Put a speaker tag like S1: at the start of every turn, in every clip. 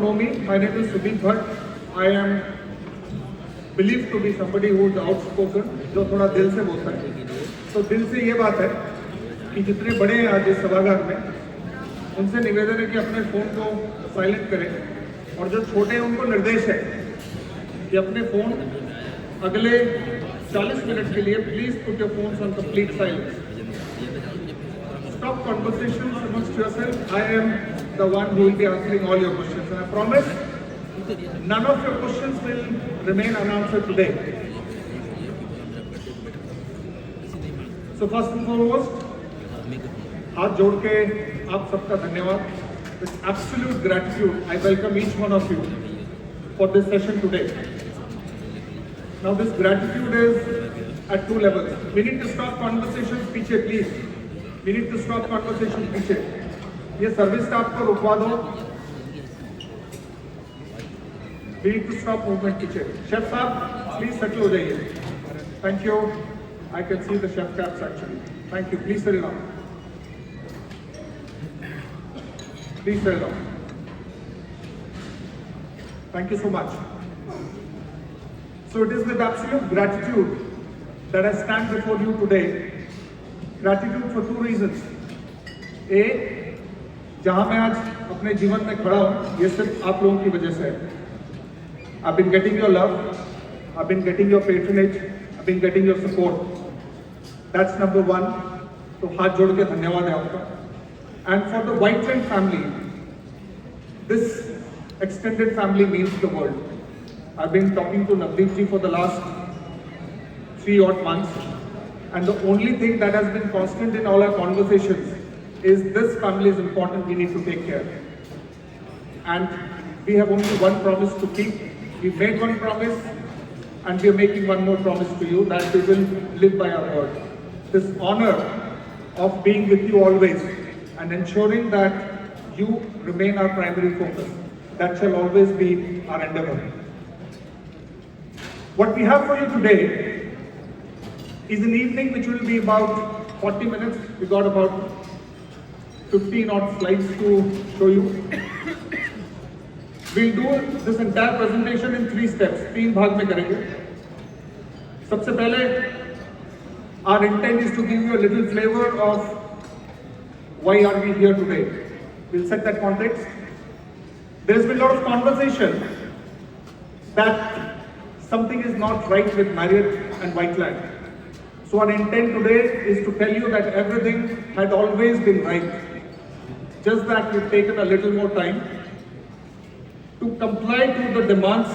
S1: don't know me, my name is Subhi Bhatt. I am believed to be somebody who is outspoken, जो थोड़ा दिल से बोलता है. तो दिल से ये बात है कि जितने बड़े हैं आज इस सभागार में, उनसे निवेदन है कि अपने फ़ोन को साइलेंट करें और जो छोटे हैं उनको निर्देश है कि अपने फ़ोन अगले 40 मिनट के लिए please put your phones on complete silence. Stop conversations amongst yourself. I am the one who will be answering all your questions, and I promise none of your questions will remain unanswered today. So first and foremost, हाथ जोड़ के आप सबका धन्यवाद. With absolute gratitude, I welcome each one of you for this session today. Now this gratitude is at two levels. We need to stop conversations पीछे please. We need to stop conversations पीछे. ये service staff को रुकवा दो. We need to stop movement पीछे. Chef साहब please settle हो जाइए. Thank you. I can see the chef caps actually. Thank you. Please settle down. Please settle down. Thank you so much. So it is with absolute gratitude that I stand before you today. Gratitude for two reasons. A, जहाँ मैं आज अपने जीवन में खड़ा हूँ, ये सिर्फ आप लोगों की वजह से है. I've been getting your love, I've been getting your patronage, I've been getting your support. That's number one. तो हाथ जोड़ के धन्यवाद है आपका. And for the Whiteland family, this extended family means the world. I've been talking to Navdeep ji for the last 3 odd months. And the only thing that has been constant in all our conversations is this family is important, we need to take care. And we have only one promise to keep. We've made one promise and we are making one more promise to you that we will live by our word. This honor of being with you always and ensuring that you remain our primary focus, that shall always be our endeavor. What we have for you today is an evening which will be about 40 minutes. We got about 15 odd slides to show you. We'll do this entire presentation in 3 steps. 3 भाग में करेंगे. सबसे पहले, our intent is to give you a little flavor of why are we here today. We'll set that context. There's been a lot of conversation that something is not right with Marriott and Whiteland. So our intent today is to tell you that everything had always been right. Just that we've taken a little more time to comply to the demands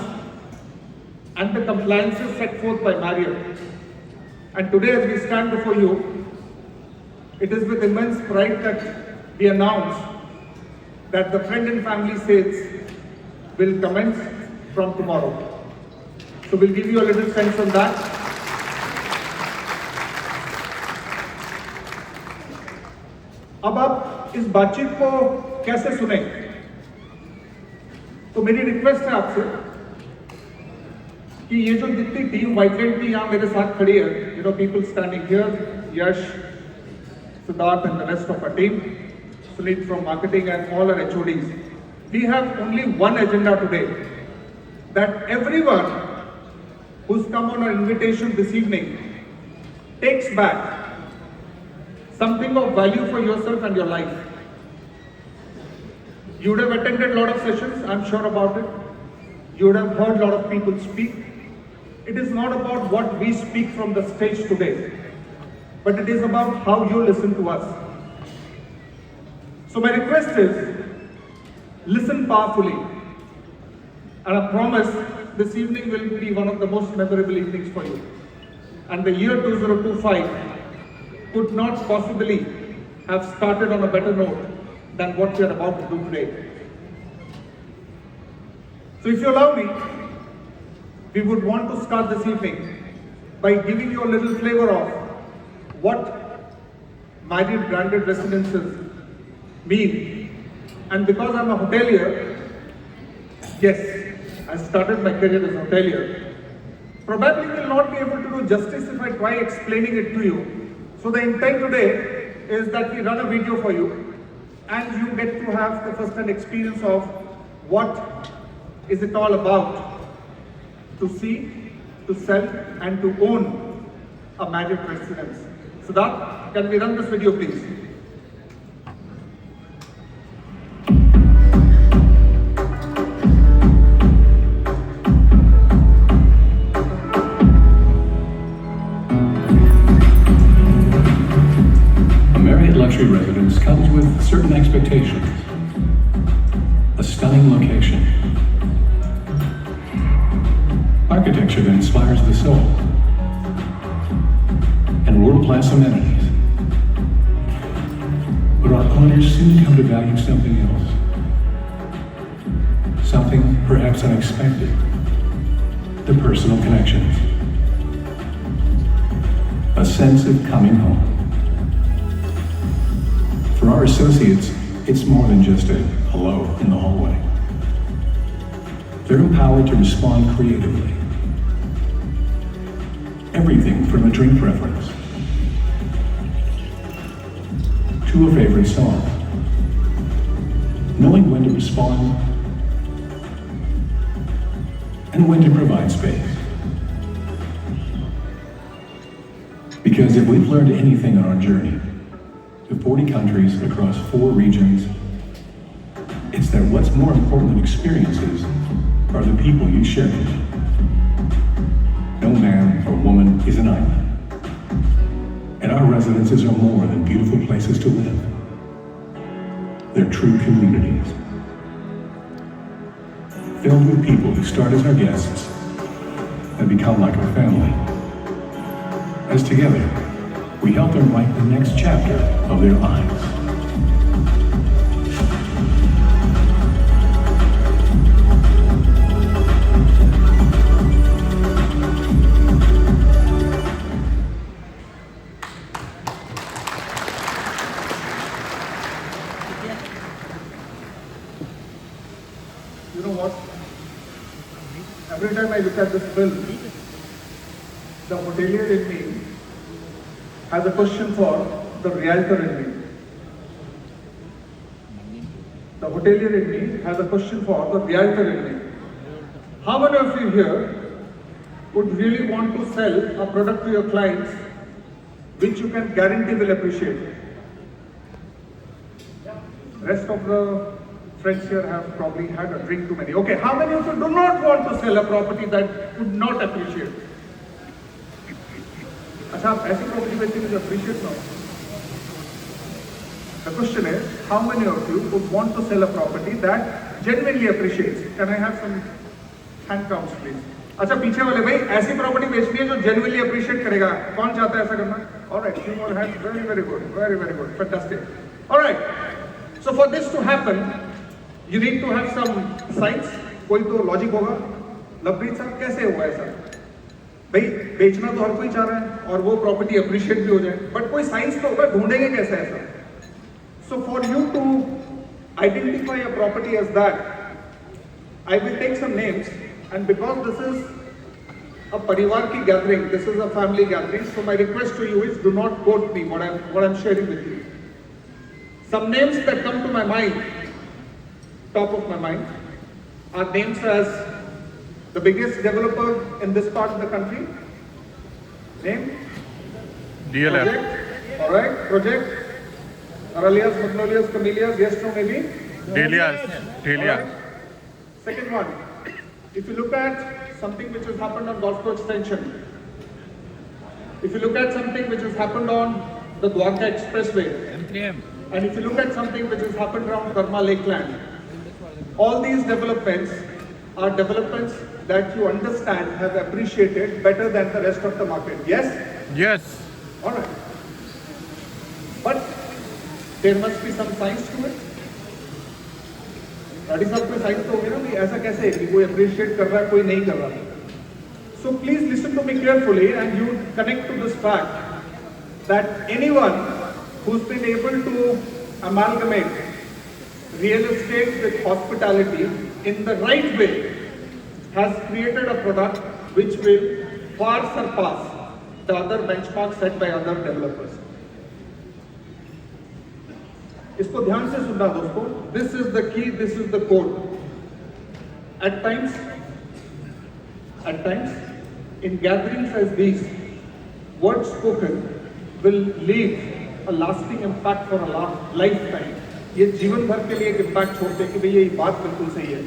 S1: and the compliances set forth by Marriott. And today as we stand before you, it is with immense pride that we announce that the friend and family sales will commence from tomorrow. So we'll give you a little sense on that. अब आप इस बातचीत को कैसे सुने? तो मेरी request है आपसे कि ये जो जितनी टीम व्हाइटलैंड की यहाँ मेरे साथ खड़ी है, you know, people standing here, Yash, Siddharth and the rest of our team, Sunit from marketing and all our HODs, we have only one agenda today, that everyone who's come on our invitation this evening takes back something of value for yourself and your life. You would have attended a lot of sessions, I'm sure about it. You would have heard a lot of people speak. It is not about what we speak from the stage today, but it is about how you listen to us. So my request is, listen powerfully. And I promise this evening will be one of the most memorable evenings for you. And the year 2025 could not possibly have started on a better note than what we are about to do today. So if you allow me, we would want to start this evening by giving you a little flavor of what Marriott branded residences mean. And because I'm a hotelier, yes, I started my career as a hotelier, probably will not be able to do justice if I try explaining it to you. So the intent today is that we run a video for you and you get to have the first-hand experience of what is it all about? To see, to sell, and to own a magic residence. Siddharth, can we run this video, please?
S2: A Marriott luxury residence comes with certain expectations. A stunning location. Architecture that inspires the soul. And world-class amenities. But our owners soon come to value something else. Something perhaps unexpected. The personal connections. A sense of coming home. For our associates, it's more than just a hello in the hallway. They're empowered to respond creatively. Everything from a drink preference to a favorite song. Knowing when to respond and when to provide space. Because if we've learned anything on our journey to 40 countries across 4 regions, it's that what's more important than experiences are the people you share with. No man or woman is an island. And our residences are more than beautiful places to live. They're true communities. Filled with people who start as our guests and become like our family. As together, we help them write the next chapter of their lives.
S1: You know what? Every time I look at this film, the hotelier in me has a question for the realtor in me. The hotelier in me has a question for the realtor in me. How many of you here would really want to sell a product to your clients which you can guarantee will appreciate? Rest of the friends here have probably had a drink too many. Okay, how many of you do not want to sell a property that would not appreciate? अच्छा आप ऐसी property बेचेंगे जो appreciate ना हो? The question is, how many of you would want to sell a property that genuinely appreciates? Can I have some hand counts, please? अच्छा पीछे वाले भाई ऐसी property बेचनी है जो genuinely appreciate करेगा. कौन चाहता है ऐसा करना? All right, few more hands. Very, very good. Very, very good. Fantastic. All right. So for this to happen, you need to have some science. कोई तो logic होगा. लवप्रीत साहब कैसे हुआ ऐसा? भाई बेचना तो हर कोई चाह रहा है और वो प्रॉपर्टी अप्रिशिएट भी हो जाए, बट कोई साइंस तो होगा, ढूंढेंगे कैसे ऐसा? So for you to identify a property as that, I will take some names and because this is a परिवार की gathering, this is a family gathering, so my request to you is do not quote me what I am sharing with you. Some names that come to my mind, top of my mind, are names as the biggest developer in this part of the country. Name?
S3: DLF.
S1: Project. All right. Project. Aralias, Magnolias, Camellias. Yes, no, maybe.
S3: Dahlias.
S1: Right. Second one. If you look at something which has happened on Golf Course Extension, if you look at something which has happened on the Dwarka Expressway, and if you look at something which has happened around Karma Lakeland, all these developments are developments that you understand have appreciated better than the rest of the market. Yes?
S3: Yes.
S1: All right. But there must be some science to it. That is up to science तो होगी ना, भी ऐसा कैसे है कि कोई appreciate कर रहा है, कोई नहीं कर रहा. So please listen to me carefully and you connect to this fact that anyone who's been able to amalgamate real estate with hospitality in the right way has created a product which will far surpass the other benchmarks set by other developers. इसको ध्यान से सुनना दोस्तों. This is the key, this is the code. At times, in gatherings as these, words spoken will leave a lasting impact for a lifetime. ये जीवन भर के लिए एक impact छोड़ते हैं कि भैया ये बात बिल्कुल सही है.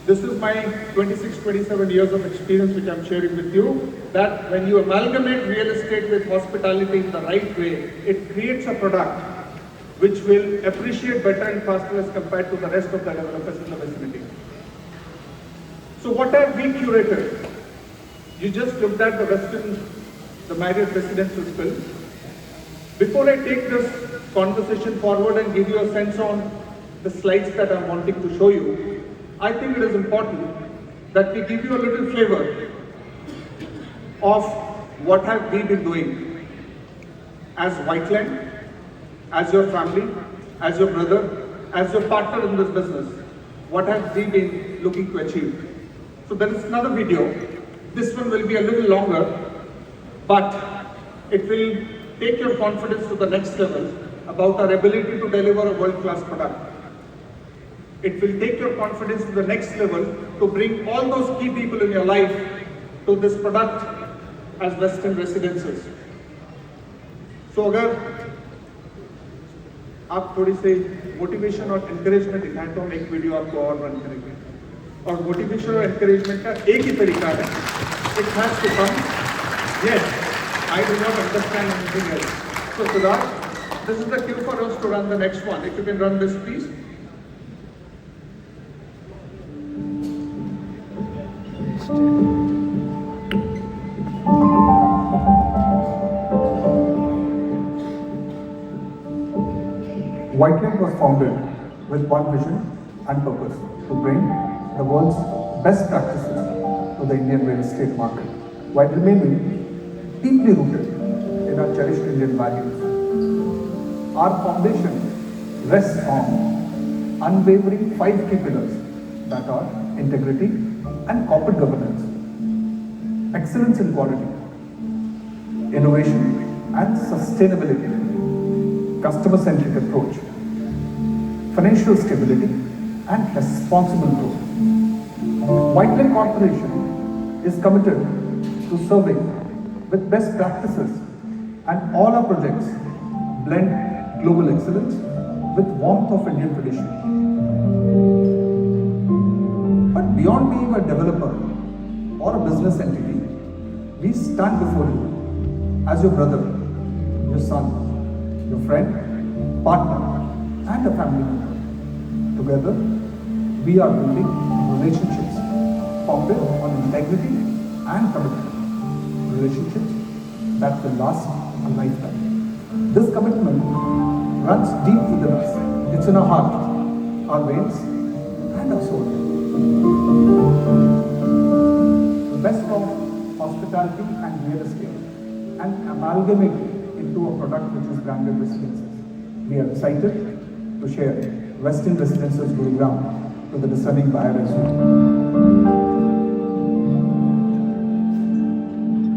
S1: This is my 26-27 years of experience which I'm sharing with you, that when you amalgamate real estate with hospitality in the right way, it creates a product which will appreciate better and faster as compared to the rest of the developers in the vicinity. So what have we curated? You just looked at the Westin, the Marriott Residences film. Before I take this conversation forward and give you a sense on the slides that I'm wanting to show you, I think it is important that we give you a little flavor of what have we been doing as Whiteland, as your family, as your brother, as your partner in this business. What have we been looking to achieve? So there is another video. This one will be a little longer, but it will take your confidence to the next level about our ability to deliver a world-class product. It will take your confidence to the next level to bring all those key people in your life to this product as Westin Residences. So अगर आप थोड़ी सी motivation और encouragement दिखाएं तो हम एक video आपको और रन करेंगे. और मोटिवेशन और एनकरेजमेंट का एक ही तरीका है. It has to come. Yes, I do not understand anything else. So Siddharth, this is the cue for us to run the next one. If you can run this, please.
S4: Whiteland was founded with one vision and purpose: to bring the world's best practices to the Indian real estate market, while remaining deeply rooted in our cherished Indian values. Our foundation rests on unwavering 5 key pillars that are integrity and corporate governance, excellence in quality, innovation and sustainability, customer-centric approach, financial stability and responsible growth. Whiteland Corporation is committed to serving with best practices, and all our projects blend global excellence with warmth of Indian tradition. But beyond being a developer or a business entity, we stand before you as your brother, your son, your friend, partner, and a family member. Together, we are building relationships founded on integrity and commitment. Relationships that will last a lifetime. This commitment runs deep within us. It's in our heart, our veins, and our soul. The best of hospitality and real estate, and amalgamate it into a product which is branded Residences. We are excited to share Westin Residences Gurgaon to the discerning buyer as well.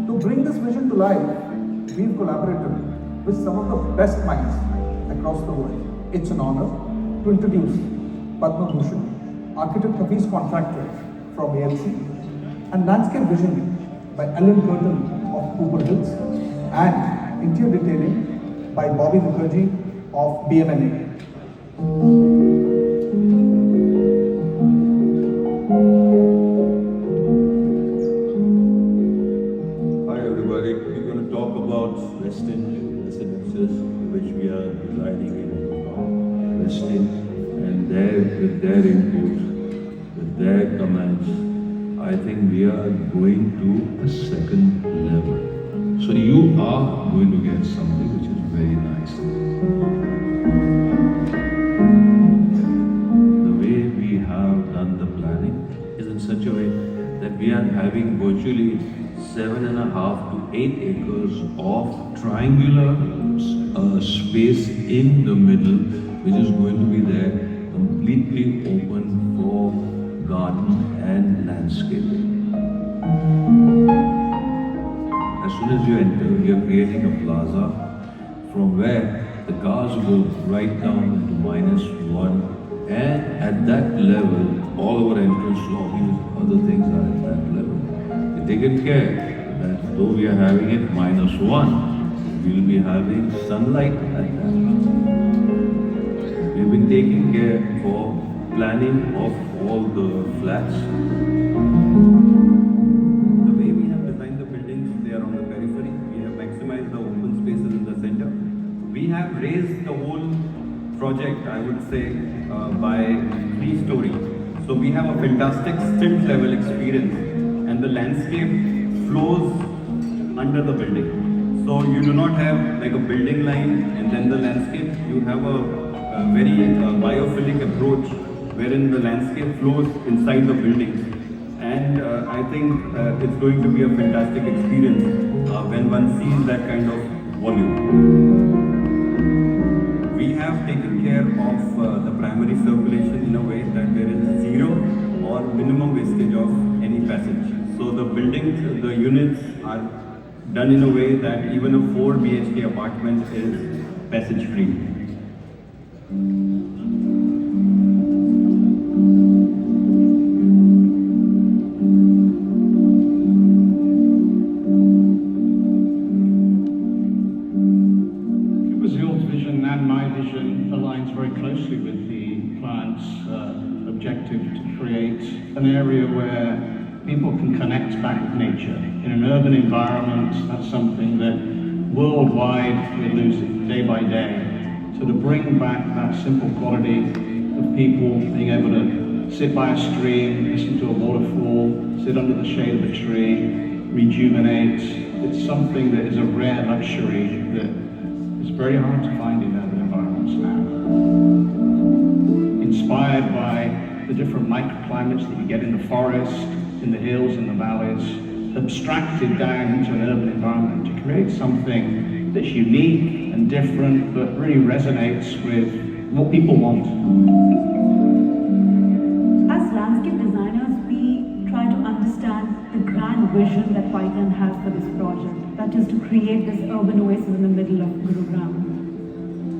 S4: To bring this vision to life, we've collaborated with some of the best minds across the world. It's an honor to introduce Padma Bhushan, Architect Hafiz Contractor from ALC, and Landscape Vision by Alan Curtin of Cooper Hills, and Interior Detailing by Bobby Mukherjee of BMNA.
S5: Hi everybody, we're going to talk about Westin Residences, which we are residing in Westin, and with their input, with their comments, I think we are going to a second level. So you are going to get something which is very nice. The way we have done the planning is in such a way that we are having virtually 7.5 to 8 acres of triangular space in the middle, which is going to be there completely open for garden and landscaping. As soon as you enter, we are creating a plaza from where the cars go right down to -1 And at that level, all our entrance lobbies, other things are at that level. They taken care that though we are having it -1, we will be having sunlight at that. We've been taking care for planning of all the flats. The way we have designed the buildings, they are on the periphery. We have maximized the open spaces in the center. We have raised the whole project, I would say, by 3 stories. So we have a fantastic stilt level experience, and the landscape flows under the building. So you do not have like a building line and then the landscape. You have a very biophilic approach wherein the landscape flows inside the buildings. And I think it's going to be a fantastic experience when one sees that kind of volume. We have taken care of the primary circulation in a way that there is zero or minimum wastage of any passage. So the buildings, the units are done in a way that even a 4 BHK apartment is passage free.
S6: Vision and my vision aligns very closely with the client's objective to create an area where people can connect back with nature. In an urban environment, that's something that worldwide we're losing day by day. So to bring back that simple quality of people being able to sit by a stream, listen to a waterfall, sit under the shade of a tree, rejuvenate, it's something that is a rare luxury that it's very hard to find in urban environments now. Inspired by the different microclimates that you get in the forest, in the hills, in the valleys, abstracted down into an urban environment to create something that's unique and different, but really resonates with what people want.
S7: As landscape designers, we try to understand the grand vision that Whiteland has for this project, that is to create this urban oasis in the middle of Gurgaon.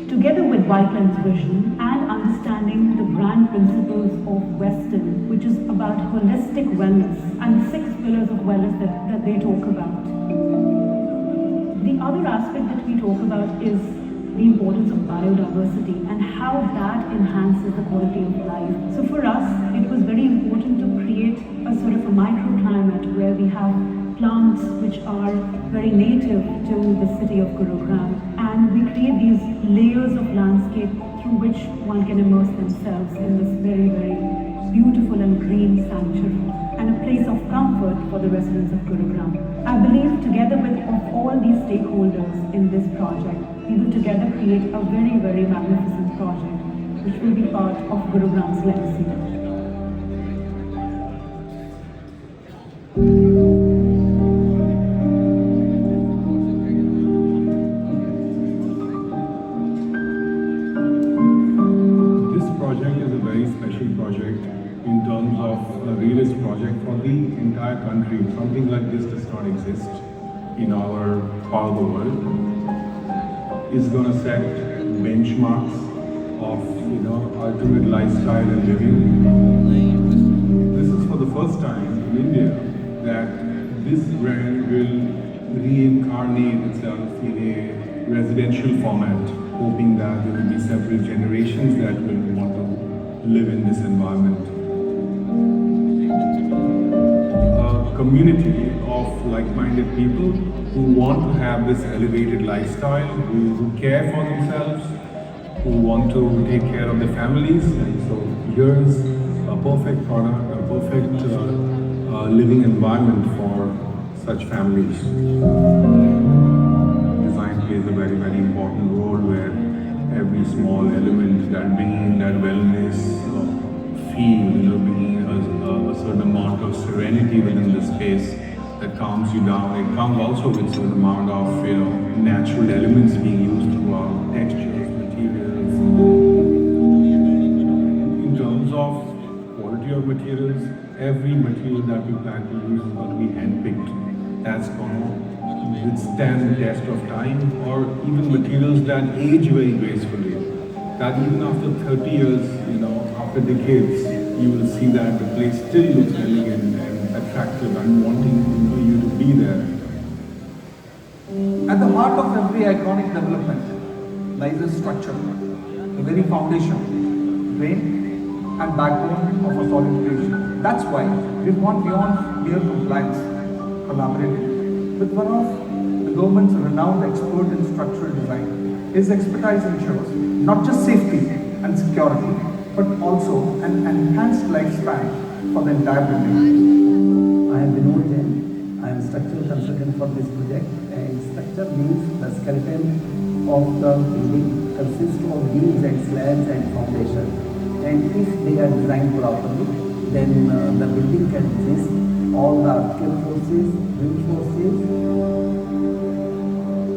S7: Together with Whiteland's vision and understanding the brand principles of Westin, which is about holistic wellness and the 6 pillars of wellness that they talk about. The other aspect that we talk about is the importance of biodiversity and how that enhances the quality of life. So for us, it was very important to create a sort of a microclimate where we have plants which are very native to the city of Gurgaon, and we create these layers of landscape through which one can immerse themselves in this very, very beautiful and green sanctuary and a place of comfort for the residents of Gurgaon. I believe together with all these stakeholders in this project, we will together create a very, very magnificent project which will be part of Gurgaon's legacy.
S2: In terms of a realist project for the entire country. Something like this does not exist in our part of the world. It's going to set benchmarks of ultimate lifestyle and living. This is for the first time in India that this brand will reincarnate itself in a residential format, hoping that there will be several generations that will want to live in this environment. A community of like-minded people who want to have this elevated lifestyle, who care for themselves, who want to take care of their families. And so here's a perfect product, a perfect living environment for such families. Design plays a very, very important role where every small element that bringing that wellness feel, bringing a certain amount of serenity within the space that calms you down. It comes also with a certain amount of natural elements being used throughout, textures, materials. In terms of quality of materials, every material that we plan to use is going to be handpicked. That's going to withstand the test of time, or even materials that age very gracefully. That even after 30 years,
S8: after decades, you will see that the place still looks elegant and attractive and wanting you to be there.
S4: At the heart of every iconic development lies a structure, the very foundation, brain and backbone of a solid creation. That's why we've gone beyond mere compliance, collaborating with one of the government's renowned expert in structural design. His expertise ensures not just safety and security, but also an enhanced lifespan for the entire building.
S9: I am Vinod Jain. I am structural consultant for this project, and structure means the skeleton of the building consists of beams and slabs and foundation. And if they are designed properly, then the building can resist all the earthquake forces, wind forces.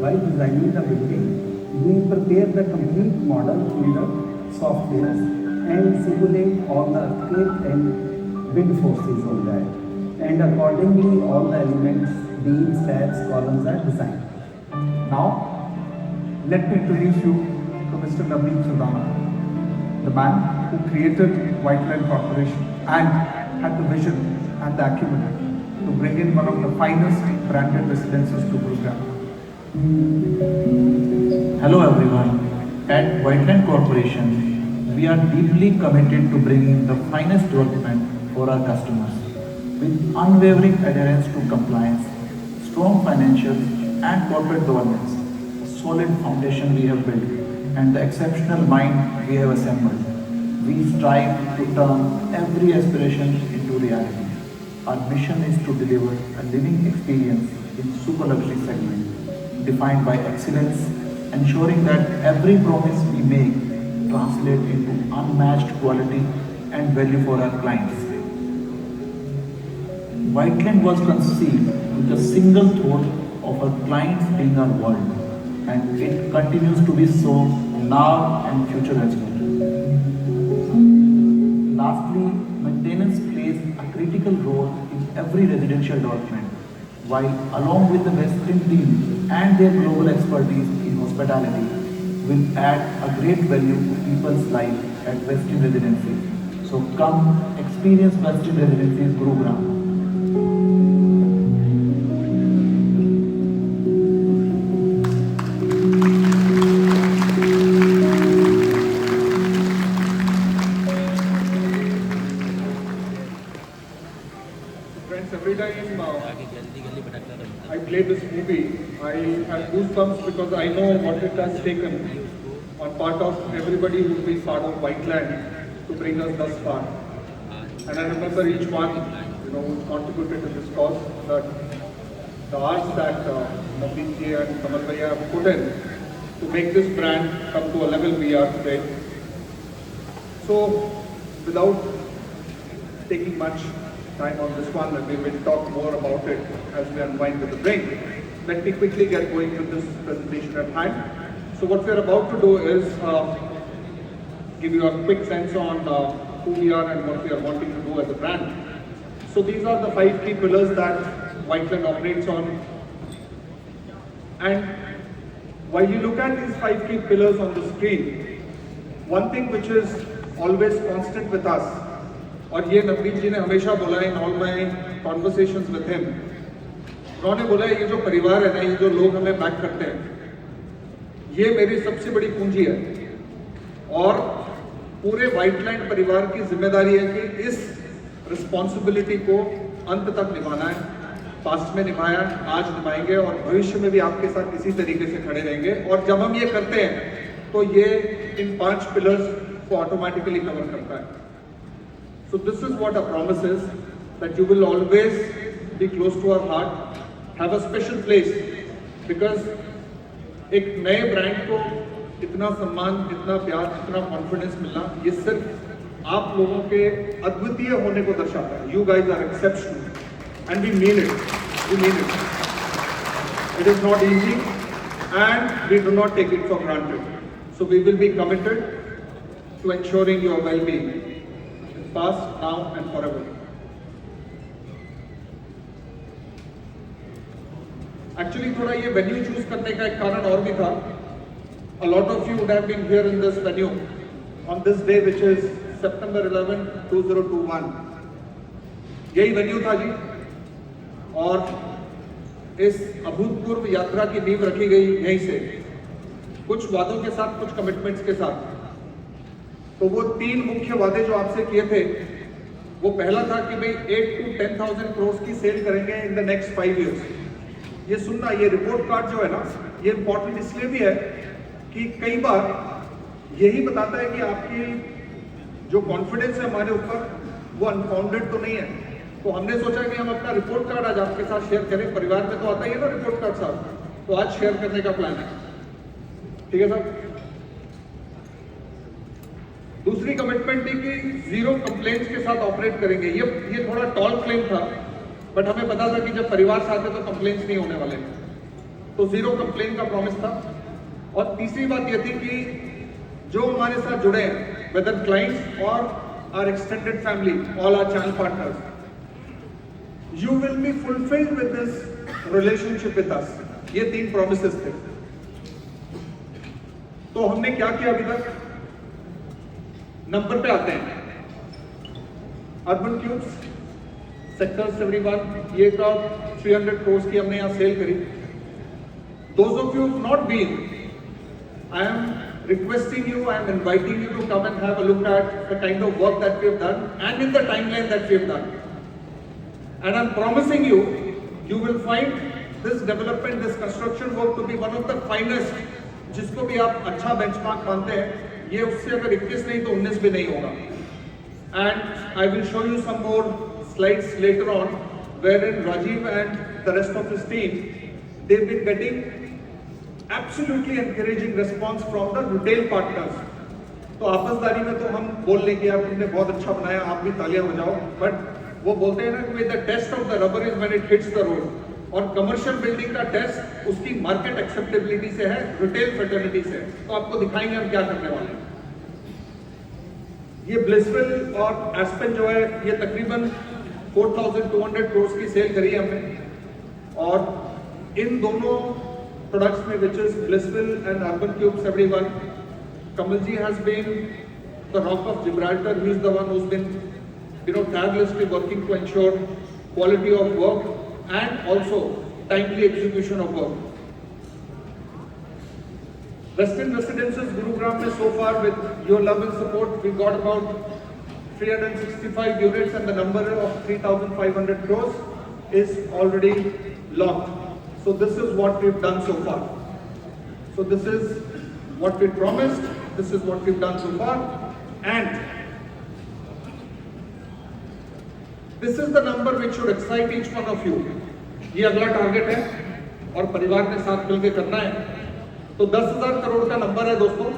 S9: While designing the building, we prepare the complete model in the software and simulate all the earthquake and wind forces on that. And accordingly, all the elements, beams, slabs, columns are designed.
S4: Now, let me introduce you to Mr. Navneet Sudhana, the man who created Whiteland Corporation and had the vision and the acumen to bring in one of the finest branded residences to Gurgaon.
S10: Hello everyone. At Whiteland Corporation, we are deeply committed to bringing the finest development for our customers with unwavering adherence to compliance, strong financial and corporate governance, a solid foundation we have built, and the exceptional mind we have assembled. We strive to turn every aspiration into reality. Our mission is to deliver a living experience in super luxury segment, defined by excellence, ensuring that every promise we make translates into unmatched quality and value for our clients. Whiteland was conceived with a single thought of our clients being our world, and it continues to be so now and future as well. Lastly, maintenance plays a critical role in every residential development, while along with the Westin team and their global expertise in hospitality will add a great value to people's life at Westin Residencies. So come experience Westin Residencies Gurgaon.
S1: Friends, every time I play this movie, I have goosebumps because I know what it has taken on part of everybody who's been part of Whiteland to bring us thus far. And I remember each one, who contributed to this cause, that the hours that Navneet ji and Kamal Bhaiya have put in to make this brand come to a level we are today. So, without taking much time on this one, and we will talk more about it as we unwind with the break. Let me quickly get going with this presentation at hand. So what we are about to do is give you a quick sense on who we are and what we are wanting to do as a brand. So these are the 5 key pillars that Whiteland operates on. And while you look at these 5 key pillars on the screen, one thing which is always constant with us, और ये नवनीत जी ने हमेशा बोला in all my conversations with him, उन्होंने बोला ये जो परिवार है ना, ये जो लोग हमें बैक करते हैं, ये मेरी सबसे बड़ी पूंजी है और पूरे व्हाइटलैंड परिवार की जिम्मेदारी है कि इस रिस्पॉन्सिबिलिटी को अंत तक निभाना है। पास्ट में निभाया, आज निभाएंगे और भविष्य में भी आपके साथ इसी तरीके से खड़े रहेंगे। और जब हम ये करते हैं तो ये इन 5 पिलर्स को ऑटोमेटिकली कवर करता है। So this is what our promise is, that you will always be close to our heart, have a special place, because एक नए ब्रांड को इतना सम्मान, इतना प्यार, इतना कॉन्फिडेंस मिलना, ये सिर्फ आप लोगों के अद्वितीय होने को दर्शाता है। You guys are exceptional, and we mean it. We mean it. It is not easy, and we do not take it for granted. So we will be committed to ensuring your well-being. Past, now and forever. Actually, थोड़ा ये venue choose करने का एक कारण और भी था. A lot of you would have been here in this venue on this day, which is September 11, 2021। यही वेन्यू था जी, और इस अभूतपूर्व यात्रा की नींव रखी गई यहीं से, कुछ वादों के साथ, कुछ कमिटमेंट्स के साथ। तो वो 3 मुख्य वादे जो आपसे किए थे, वो पहला था कि भाई 8 to 10,000 करोड़ की सेल करेंगे इन द नेक्स्ट 5 years। ये सुनना, ये रिपोर्ट कार्ड जो है ना, ये इंपॉर्टेंट इसलिए भी है कि कई बार यही बताता है कि आपकी जो कॉन्फिडेंस है हमारे ऊपर, वो अनफाउंडेड तो नहीं है। तो हमने सोचा कि हम अपना रिपोर्ट कार्ड आज आपके साथ शेयर करें। परिवार में तो आता ही है ना रिपोर्ट कार्ड साहब, तो आज शेयर करने का प्लान है। ठीक है साहब। दूसरी कमिटमेंट थी कि 0 कंप्लेंट्स के साथ ऑपरेट करेंगे। ये थोड़ा टॉल क्लेम था, बट हमें पता था कि जब परिवार साथ है तो कंप्लेंट्स नहीं होने वाले, तो 0 कंप्लेंट का प्रॉमिस था। और तीसरी बात ये थी कि जो हमारे साथ जुड़े हैं, वेदर क्लाइंट्स और our extended family, all our channel partners, you will be fulfilled with this relationship with us. ये 3 प्रॉमिसेस थे। तो हमने क्या किया अभी तक? नंबर पे आते हैं। अर्बन क्यूब्स सेक्टर 71, ये का 300 करोड़ की हमने यहाँ सेल करी। Those of you who have not been, I am requesting you, I am inviting you to come and have a look at the kind of work that we have done and in the timeline that we have done. And I am promising you, you will find this development, this construction work to be one of the finest, जिसको भी आप अच्छा benchmark मानते हैं। ये उससे अगर 21 नहीं तो 19 भी नहीं होगा। And I will show you some more slides later on, wherein Rajiv and the rest of his team, they've been getting absolutely encouraging response from the retail partners। तो आपसदारी में तो हम बोल लें कि यार तुमने बहुत अच्छा बनाया, आप भी तालियां बजाओ, बट वो बोलते हैं ना कि the test of the rubber is when it hits the road। और कमर्शियल बिल्डिंग का टेस्ट उसकी मार्केट एक्सेप्टेबिलिटी से है, रिटेल फर्टिलिटी से। तो आपको दिखाएंगे हम क्या करने वाले हैं। ये ब्लिसविल और एस्पेन जो है, ये तकरीबन 4,200 करोड़ की सेल करी है हमने। और इन दोनों प्रोडक्ट्स में, which is Blissville and urban cube 71, Kamal ji has been the rock of Gibraltar. He is the one who has been tirelessly working to ensure quality of work and also timely execution of work. Westin Residencies Gurgaon में so far with your love and support, we got about 365 units and the number of 3,500 crores is already locked. So this is what we've done so far. So this is what we promised, this is what we've done so far, and this is the number which should excite each one of you. ये अगला target है और परिवार के साथ मिलकर करना है। तो 10,000 करोड़ का नंबर है दोस्तों,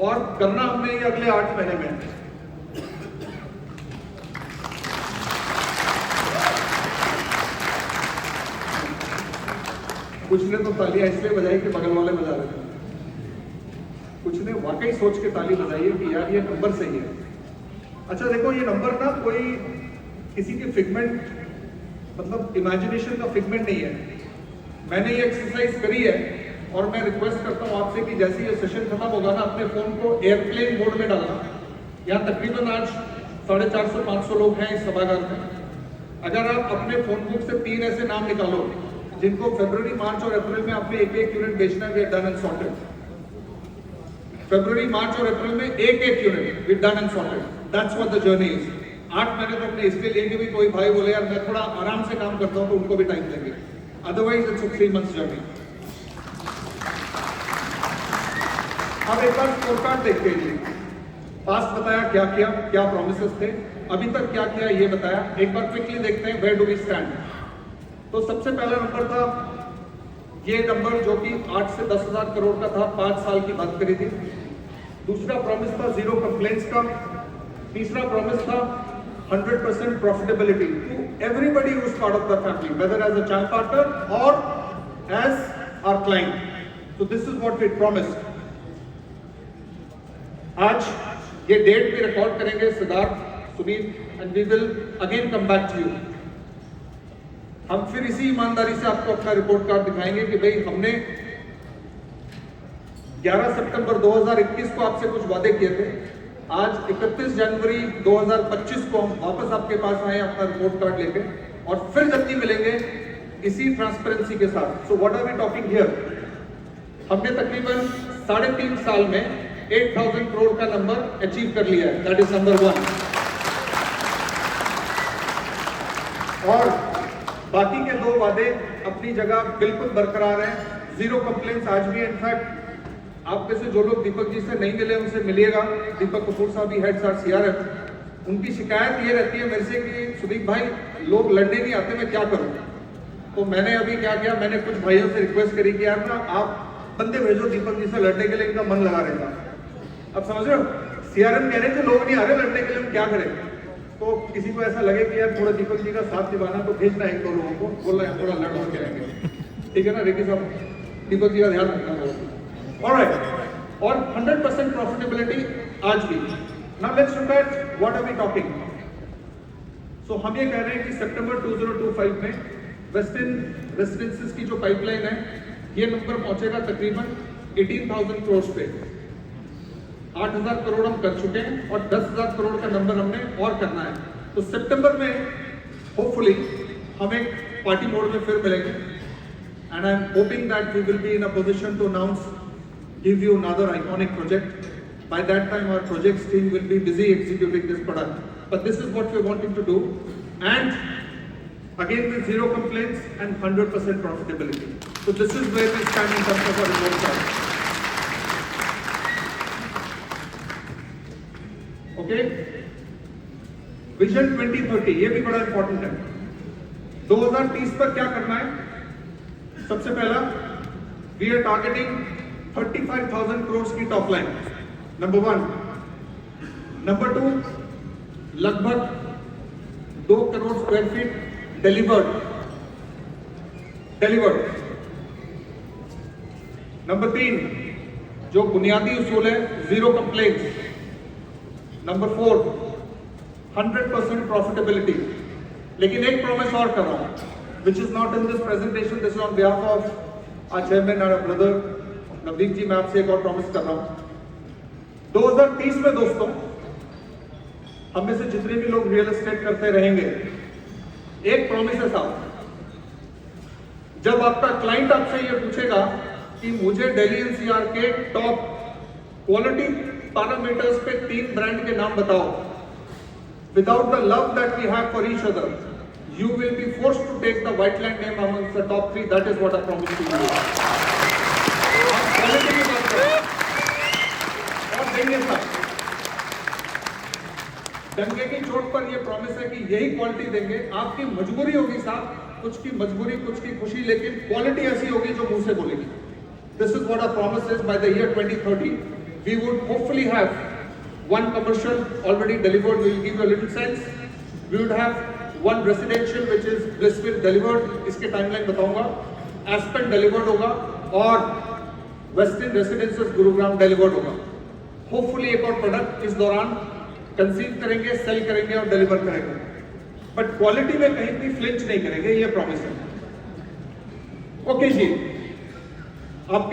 S1: और करना हमने ये अगले 8 महीने में। कुछ ने तो तालियां इसलिए बजाई कि बगल वाले बजा रहे थे, कुछ ने वाकई सोच के ताली बजाई है कि यार ये नंबर सही है। अच्छा देखो, ये नंबर ना कोई किसी की फिगमेंट, मतलब इमेजिनेशन का फिगमेंट नहीं है। मैंने ये एक्सरसाइज करी है और मैं रिक्वेस्ट करता हूँ आपसे कि जैसे ये सेशन खत्म होगा ना, अपने फोन को एयरप्लेन मोड में डालना। यहाँ तकरीबन आज 450-500 लोग हैं इस सभागार में। अगर आप अपने फोन बुक से 3 ऐसे नाम निकालो जिनको फरवरी, मार्च और अप्रैल में आपने 1-1 यूनिट बेचना है, डन एंड सॉर्टेड। फरवरी, मार्च और अप्रैल में 1-1 unit with done and sorted. That's what the journey is. 8 महीने तो अपने इसलिए लेंगे भी, कोई भाई बोले यार मैं थोड़ा आराम से काम करता हूं तो उनको भी टाइम देंगे, otherwise it's a 3 months journey. अब एक बार स्कोर कार्ड देखते हैं जी। पास्ट बताया क्या किया, क्या प्रोमिसेस थे, अभी तक क्या किया ये बताया। एक बार क्विकली देखते हैं वेयर डू वी स्टैंड। तो सबसे पहला नंबर था ये नंबर जो कि 8 से 10,000 करोड़ का था, 5 साल की बात करी थी। दूसरा प्रॉमिस था 0 कंप्लेंट्स का। तीसरा प्रॉमिस था 100% profitability to everybody who is part of the family, whether as a channel partner or as our client. So this is what we promised. आज ये डेट भी रिकॉर्ड करेंगे Siddharth, Sunil, and we will again come back to you. हम फिर इसी ईमानदारी से आपको अपना रिपोर्ट कार्ड दिखाएंगे कि भाई हमने 11 सितंबर 2021 को आपसे कुछ वादे किए थे आज 31 जनवरी 2025 को हम वापस आपके पास आए अपना रिपोर्ट कार्ड लेके और फिर जल्दी मिलेंगे इसी ट्रांसपेरेंसी के साथ। So what are we talking here? हमने तकरीबन 3.5 साल में 8,000 करोड़ का नंबर अचीव कर लिया है। That is number 1। और बाकी के 2 वादे अपनी जगह बिल्कुल बरकरार हैं। 0 कंप्लेंट्स आज भी है। इनफैक्ट आप में से जो लोग दीपक जी से नहीं मिले उनसे मिलिएगा। दीपक कपूर साहब ही हेड्स आर CRM। उनकी शिकायत ये रहती है मेरे से कि सुदीप भाई लोग लड़ने नहीं आते, मैं क्या करूं? तो मैंने अभी क्या किया, मैंने कुछ भाइयों से रिक्वेस्ट करी कि यार ना आप बंदे भेजो दीपक जी से लड़ने के लिए, इनका मन लगा रहेगा। अब समझ रहे हो, CRM कह रहे हैं कि लोग नहीं आ रहे लड़ने के लिए, हम क्या करें? तो किसी को ऐसा लगे कि यार थोड़ा दीपक जी का साथ निभाना, तो भेजना 1-2 लोगों को, बोलना है थोड़ा लड़ के आएंगे। ठीक है ना रेकी साहब? दीपक जी का ध्यान रखना। ऑलराइट। और 100% प्रॉफिटेबिलिटी आज भी। Now let's look at what are we talking. So हम ये कह रहे हैं कि सितंबर 2025 में वेस्टिन रेसिडेंसीज की जो पाइपलाइन है, ये नंबर पहुंचेगा तकरीबन 18,000 करोड़ पे। 8,000 करोड़ हम कर चुके हैं और 10,000 करोड़ का नंबर हमने और करना है। तो सितंबर में होपफुली हम एक पार्टी मोड में फिर मिलेंगे and I am hoping that we will be in a position to announce, give you another iconic project. By that time our projects team will be busy executing this product. But this is what we're wanting to do, and again with 0 complaints and 100% profitability. So this is where we stand in terms of our report card. Okay? Vision 2030 ये भी बड़ा important है। 2030 पर क्या करना है? सबसे पहला we are targeting 35,000 करोड़ की टॉप लाइन, नंबर 1। नंबर 2, लगभग 2 crore square feet delivered. Number 3, जो बुनियादी उसूल है 0 कंप्लेंट्स। Number 4, 100% profitability. लेकिन एक प्रॉमिस और कर रहा हूं, which is not in this presentation, this is on behalf of our chairman और ब्रदर नवदीप जी। मैं आपसे एक और प्रॉमिस कर रहा हूं। 2030 में दोस्तों, हम में से जितने भी लोग रियल एस्टेट करते रहेंगे, एक प्रॉमिस है साहब, जब आपका क्लाइंट आपसे ये पूछेगा कि मुझे दिल्ली NCR के टॉप क्वालिटी पैरामीटर्स पे 3 ब्रांड के नाम बताओ, without the love that we have for each other, you will be forced to take the Whiteland name amongst the top 3. That is what I promise to you. Quality की बात करें और देंगे साहब, डंके की चोट पर ये प्रॉमिस है कि यही क्वालिटी देंगे। आपकी मजबूरी होगी साहब, कुछ की मजबूरी कुछ की खुशी, लेकिन क्वालिटी ऐसी होगी जो मुंह से बोलेगी। This is what our promise is. By the year 2030 we would hopefully have 1 commercial already delivered. We will give you a little sense. We would have 1 residential which is Blissfield delivered. इसके timeline बताऊंगा। Aspen delivered होगा और Westin Residencies Gurugram delivered होगा। Hopefully एक और product इस दौरान conceive करेंगे, सेल करेंगे और डिलीवर करेंगे, बट क्वालिटी में कहीं भी फ्लिंच नहीं करेंगे, ये प्रॉमिस है। ओके जी, आपके लिए